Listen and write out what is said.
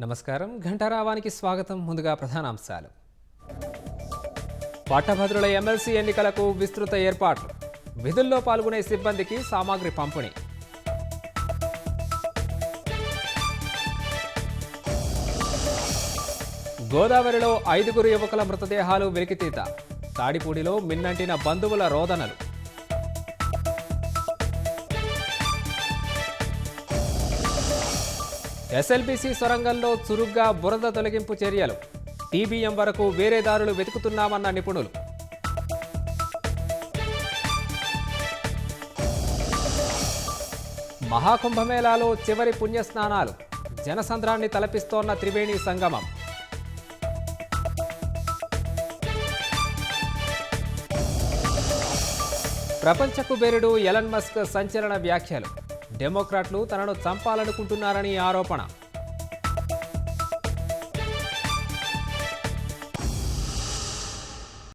నమస్కారం. ఘంటారావానికి స్వాగతం. ముందుగా ప్రధానాంశాలు. పట్టభద్రుల ఎమ్మెల్సీ ఎన్నికలకు విస్తృత ఏర్పాట్లు. విధుల్లో పాల్గొనే సిబ్బందికి సామాగ్రి పంపిణీ. గోదావరిలో 5 యువకుల మృతదేహాలు వెలికితీత. తాడిపూడిలో మిన్నంటిన బంధువుల రోదనలు. ఎస్ఎల్బీసీ సొరంగంలో చురుగ్గా బురద తొలగింపు చర్యలు. టీబీఎం వరకు వేరే దారులు వెతుకుతున్నామన్న నిపుణులు. మహాకుంభమేళాలో చివరి పుణ్యస్నానాలు. జనసంద్రాన్ని తలపిస్తోన్న త్రివేణి సంగమం. ప్రపంచ కుబేరుడు ఎలన్ మస్క్ సంచలన వ్యాఖ్యలు. డెమోక్రాట్లు తనను చంపాలనుకుంటున్నారని ఆరోపణ.